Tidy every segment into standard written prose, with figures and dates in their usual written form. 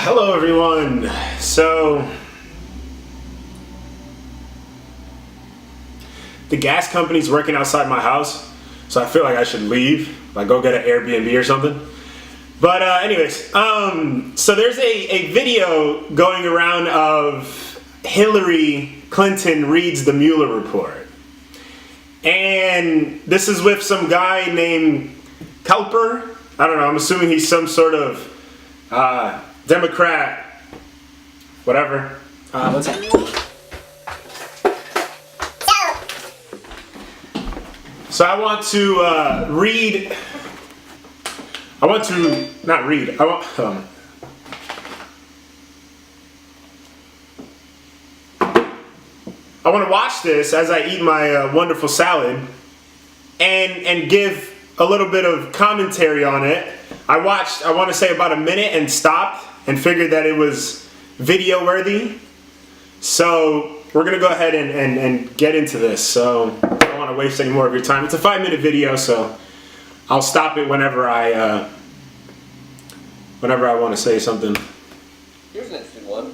Hello everyone. So the gas company's working outside my house, so I feel like I should leave, like go get an Airbnb or something. But anyways, so there's a video going around of Hillary Clinton reads the Mueller report. And this is with some guy named Klepper. I don't know, I'm assuming he's some sort of Democrat, whatever. Let's see. So I want to I want to watch this as I eat my wonderful salad and give a little bit of commentary on it. I want to say about a minute and stopped and figured that it was video worthy. So we're gonna go ahead and get into this. So I don't want to waste any more of your time. It's a 5-minute video, so I'll stop it whenever I want to say something. Here's an interesting one.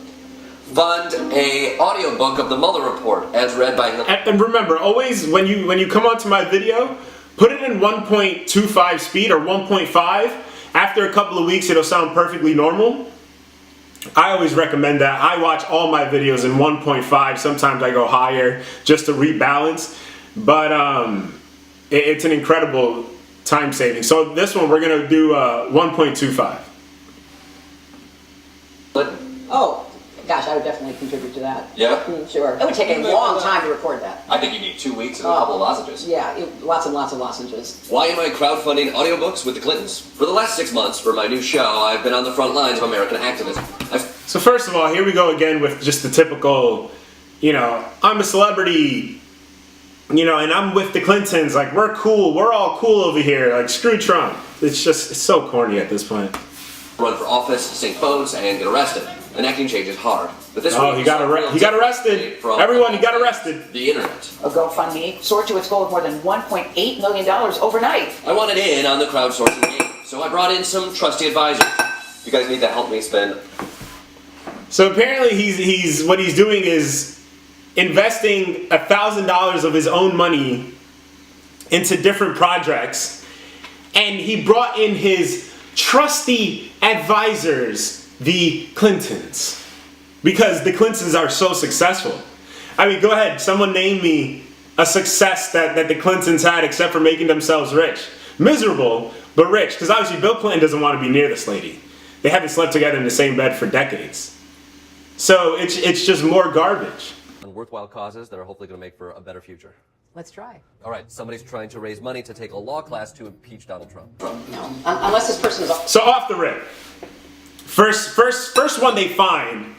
Fund a audiobook of the Mueller report as read by Hillary. And remember, always when you come onto my video, put it in 1.25 speed or 1.5. After a couple of weeks, it'll sound perfectly normal. I always recommend that. I watch all my videos in 1.5. Sometimes I go higher just to rebalance. But it's an incredible time saving. So this one, we're going to do 1.25. But Oh, gosh, I would definitely contribute to that. yeah, Sure. It would take a long time to record that. I think you need 2 weeks and a couple of lozenges. Yeah, lots and lots of lozenges. Why am I crowdfunding audiobooks with the Clintons? For the last 6 months, for my new show, I've been on the front lines of American activism. So first of all, here we go again with just the typical, I'm a celebrity, and I'm with the Clintons. Like, we're cool. We're all cool over here. Like, screw Trump. It's so corny at this point. Run for office, sink boats, and get arrested. An acting change is hard. But this Oh, he got arrested. Everyone, he got arrested. The internet. A GoFundMe soared to its goal of more than $1.8 million overnight. I wanted in on the crowdsourcing game, so I brought in some trusty advisors. You guys need to help me spend. So apparently what he's doing is investing $1,000 of his own money into different projects, and he brought in his trusty advisors, the Clintons, because the Clintons are so successful. I mean, go ahead, someone name me a success that the Clintons had except for making themselves rich. Miserable, but rich, because obviously Bill Clinton doesn't want to be near this lady. They haven't slept together in the same bed for decades. So it's just more garbage. On worthwhile causes that are hopefully going to make for a better future. Let's try. All right, somebody's trying to raise money to take a law class to impeach Donald Trump. No, unless this person is... So off the rip, first one they find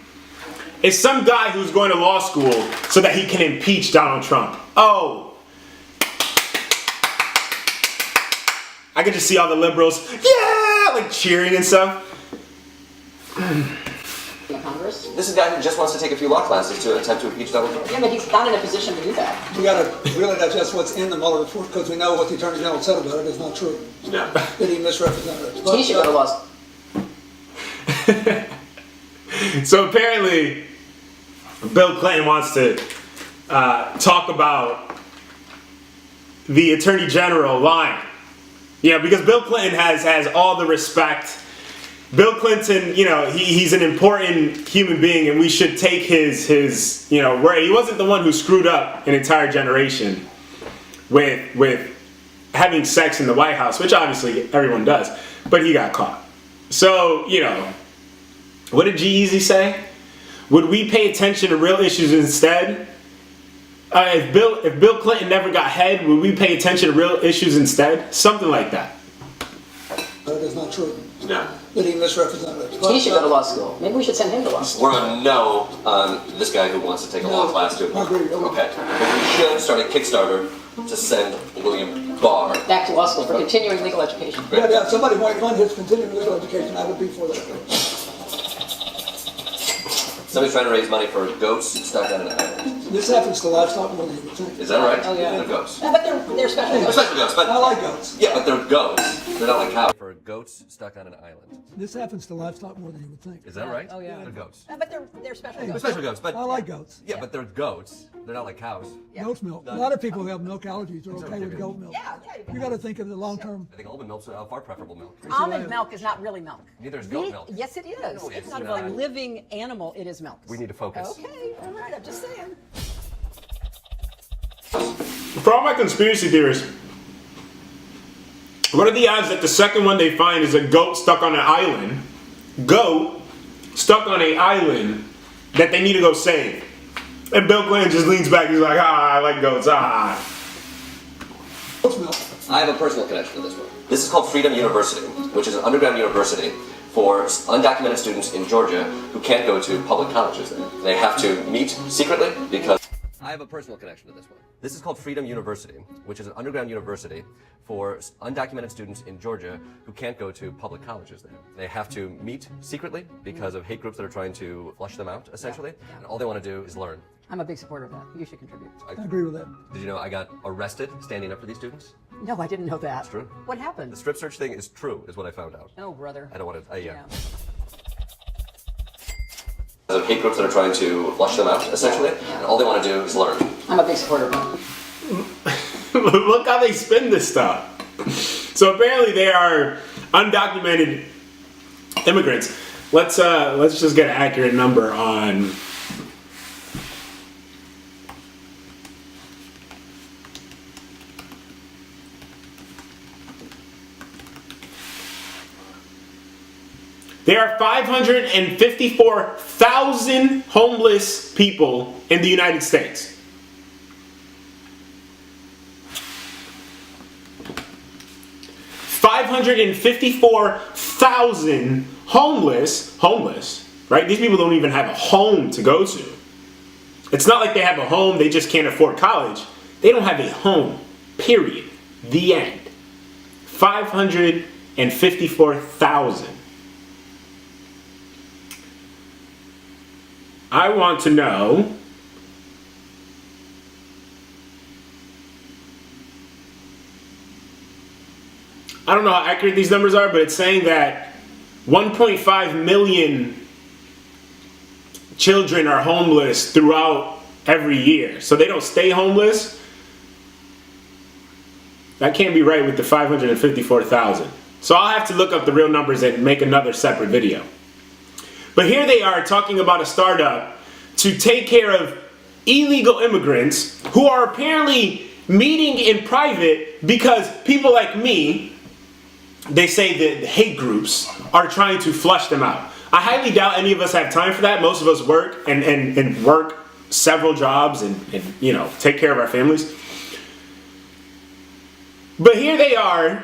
is some guy who's going to law school so that he can impeach Donald Trump. Oh, I could just see all the liberals, yeah, like cheering and stuff. Congress? This is a guy who just wants to take a few law classes to attempt to impeach Donald Trump. Yeah, but he's not in a position to do that. We got to really digest what's in the Mueller report because we know what the Attorney General said about it is not true. No. That he misrepresented it. But, He should go to law school. So apparently, Bill Clinton wants to talk about the Attorney General lying. Yeah, because Bill Clinton has all the respect. Bill Clinton, he's an important human being, and we should take his where he wasn't the one who screwed up an entire generation with having sex in the White House, which obviously everyone does, but he got caught. So, what did G-Eazy say? Would we pay attention to real issues instead? If Bill Clinton never got head, would we pay attention to real issues instead? Something like that. But it is not true. No. That he misrepresented it. But, He should go to law school. Maybe we should send him to law school. We're on no on this guy who wants to take a law class to. I agree. Okay. But we should start a Kickstarter to send William Barr. Back to law school for continuing legal education. Yeah, if somebody might fund his continuing legal education, I would be for that. Somebody's trying to raise money for goats stuck on an island. This happens to livestock more than you would think. Is that right? Oh, yeah. They're goats. Yeah, but they're special. They're special goats, but I like goats. yeah, but they're goats. They're not like cows. For goats stuck on an island. This happens to livestock more than you would think. Is that right? Oh, yeah. They're goats. But they're special. They're special goats, but I like goats. yeah, but they're goats. They're not like cows. Yeah. Goat's milk. A lot of people who have milk allergies are okay with goat milk. Yeah, You got to think of the long term. I think almond milk's far preferable milk. Almond milk is not really milk. Neither is goat milk. Yes, it is. No, it's it's not not. a living animal. It is milk. We need to focus. Okay, all right. I'm just saying. For all my conspiracy theorists, what are the odds that the second one they find is a goat stuck on an island? Goat stuck on an island that they need to go save. And Bill Clinton just leans back. He's like, I like goats. Goat's milk. I have a personal connection to this one. This is called Freedom University, which is an underground university for undocumented students in Georgia who can't go to public colleges there. They have to meet secretly because... I have a personal connection to this one. This is called Freedom University, which is an underground university for undocumented students in Georgia who can't go to public colleges there. They have to meet secretly because of hate groups that are trying to flush them out, essentially. Yeah. And all they want to do is learn. I'm a big supporter of that. You should contribute. I agree with that. Did you know I got arrested standing up for these students? No, I didn't know that. It's true. What happened? The strip search thing is true, is what I found out. Oh, brother. I don't want to, yeah. Yeah. Of hate groups that are trying to flush them out, essentially. And all they want to do is learn. I'm a big supporter of that. Look how they spin this stuff. So apparently they are undocumented immigrants. Let's just get an accurate number on. There are 554,000 homeless people in the United States. $554,000 homeless, right? These people don't even have a home to go to. It's not like they have a home, they just can't afford college. They don't have a home, period. The end. 554,000. I want to know I don't know how accurate these numbers are, but it's saying that 1.5 million children are homeless throughout every year. So they don't stay homeless. That can't be right with the 554,000. So I'll have to look up the real numbers and make another separate video. But here they are talking about a startup to take care of illegal immigrants who are apparently meeting in private because people like me, they say that the hate groups are trying to flush them out. I highly doubt any of us have time for that. Most of us work and work several jobs and you know, take care of our families. But here they are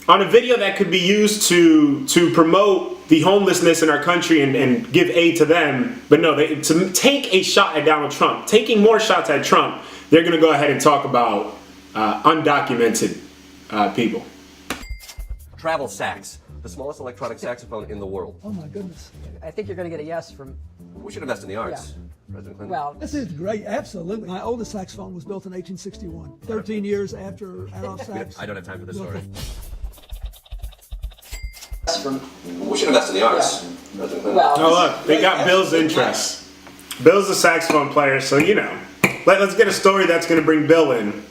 on a video that could be used to promote the homelessness in our country and give aid to them. But no, to take a shot at Donald Trump, taking more shots at Trump, they're going to go ahead and talk about undocumented people. Travel sax, the smallest electronic saxophone in the world. Oh my goodness. I think you're going to get a yes from. We should invest in the arts. Yeah. President Clinton. Well, This is great, absolutely. My oldest saxophone was built in 1861, 13 years after Adolf Sax. I don't have time for this story. from. We should invest in the arts. President Clinton. Well, Oh look, they got Bill's interest. Bill's a saxophone player, so you know. Let's get a story that's going to bring Bill in.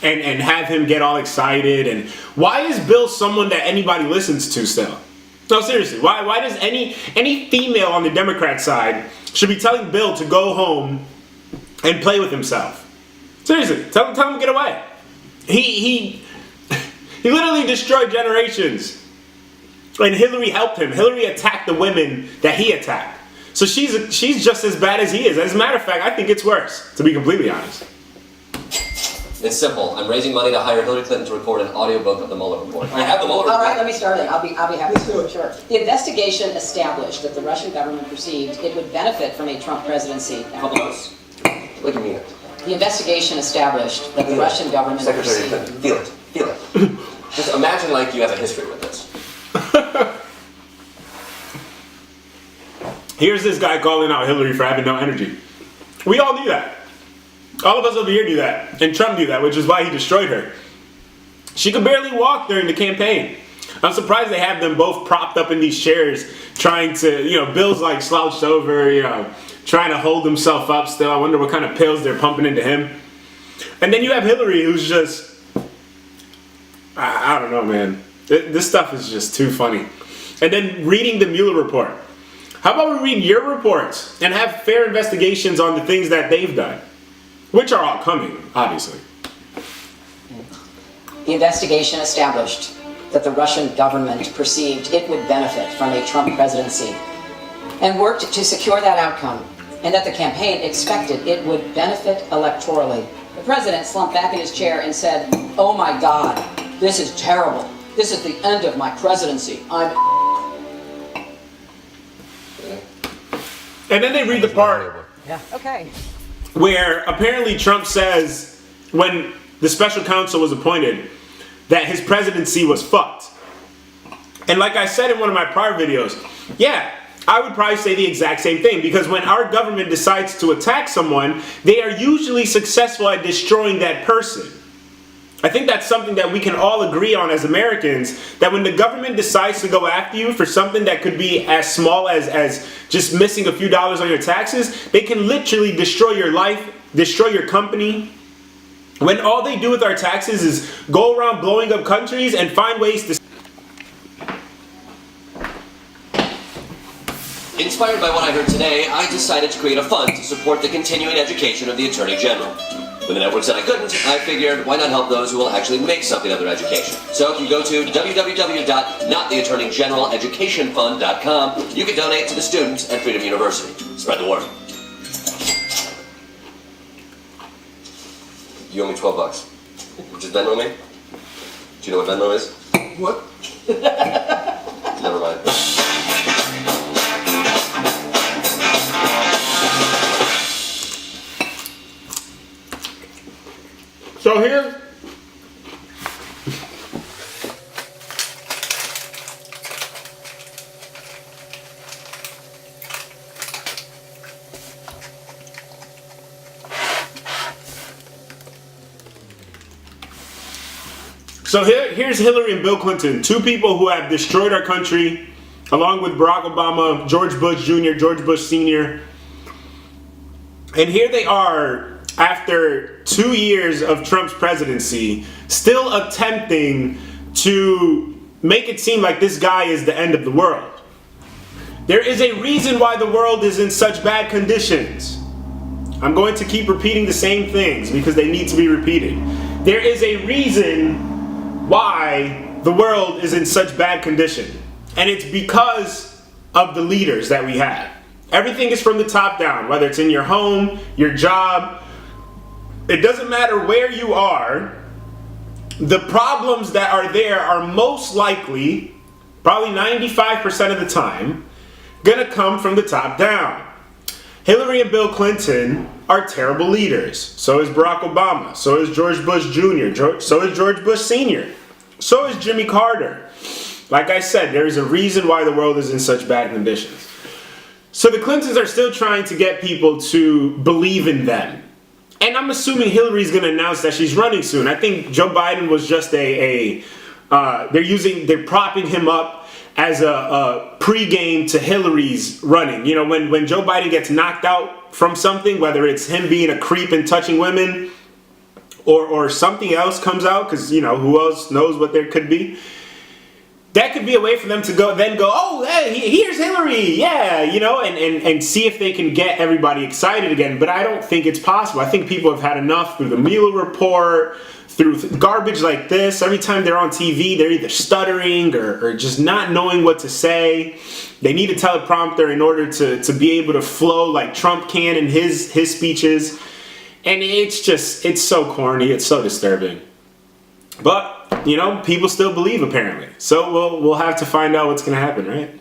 And have him get all excited. And why is Bill someone that anybody listens to still? No, seriously. Why does any female on the Democrat side should be telling Bill to go home and play with himself? Seriously, tell him to get away. He literally destroyed generations. And Hillary helped him. Hillary attacked the women that he attacked. So she's just as bad as he is. As a matter of fact, I think it's worse, to be completely honest. It's simple. I'm raising money to hire Hillary Clinton to record an audiobook of the Mueller report. I have the Mueller All right, report. let me start then. I'll be happy Let's do to. it. Sure. The investigation established that the Russian government perceived it would benefit from a Trump presidency. Couple notes. Like you mean it. The investigation established that the Russian government Secretary perceived. Clinton. Feel it. Feel it. Just imagine like you have a history with this. Here's this guy calling out Hillary for having no energy. We all knew that. All of us over here knew that. And Trump knew that, which is why he destroyed her. She could barely walk during the campaign. I'm surprised they have them both propped up in these chairs trying to, Bill's like slouched over, trying to hold himself up still. I wonder what kind of pills they're pumping into him. And then you have Hillary, who's just, I don't know, man. This stuff is just too funny. And then reading the Mueller report. How about we read your reports and have fair investigations on the things that they've done? Which are all coming, obviously. The investigation established that the Russian government perceived it would benefit from a Trump presidency and worked to secure that outcome, and that the campaign expected it would benefit electorally. The president slumped back in his chair and said, "Oh my God, this is terrible. This is the end of my presidency. And then they read the part Okay. where apparently Trump says, when the special counsel was appointed, that his presidency was fucked. And like I said in one of my prior videos, yeah, I would probably say the exact same thing, because when our government decides to attack someone, they are usually successful at destroying that person. I think that's something that we can all agree on as Americans, that when the government decides to go after you for something that could be as small as just missing a few dollars on your taxes, they can literally destroy your life, destroy your company. When all they do with our taxes is go around blowing up countries and find ways to... Inspired by what I heard today, I decided to create a fund to support the continuing education of the Attorney General. When the network said I couldn't, I figured, why not help those who will actually make something of their education? So if you go to www.nottheattorneygeneraleducationfund.com, you can donate to the students at Freedom University. Spread the word. You owe me $12. Just Venmo me? Do you know what Venmo is? What? Never mind. So here... So here's Hillary and Bill Clinton, two people who have destroyed our country, along with Barack Obama, George Bush Jr., George Bush Sr. And here they are, after 2 years of Trump's presidency, still attempting to make it seem like this guy is the end of the world. There is a reason why the world is in such bad conditions. I'm going to keep repeating the same things because they need to be repeated. There is a reason why the world is in such bad condition. And it's because of the leaders that we have. Everything is from the top down, whether it's in your home, your job. It doesn't matter where you are. The problems that are there are most likely, probably 95% of the time, gonna come from the top down. Hillary and Bill Clinton are terrible leaders. So is Barack Obama. So is George Bush Jr. So is George Bush Sr. So is Jimmy Carter. Like I said, there is a reason why the world is in such bad conditions. So the Clintons are still trying to get people to believe in them. And I'm assuming Hillary's going to announce that she's running soon. I think Joe Biden was just they're propping him up as a pregame to Hillary's running. You know, when Joe Biden gets knocked out from something, whether it's him being a creep and touching women, or something else comes out, because, you know, who else knows what there could be. That could be a way for them to go, oh, hey, here's Hillary, yeah, you know, and see if they can get everybody excited again. But I don't think it's possible. I think people have had enough through the Mueller report, through garbage like this. Every time they're on TV, they're either stuttering or just not knowing what to say. They need a teleprompter in order to be able to flow like Trump can in his speeches. And it's so corny, it's so disturbing. But, you know, people still believe apparently. So we'll have to find out what's going to happen, right?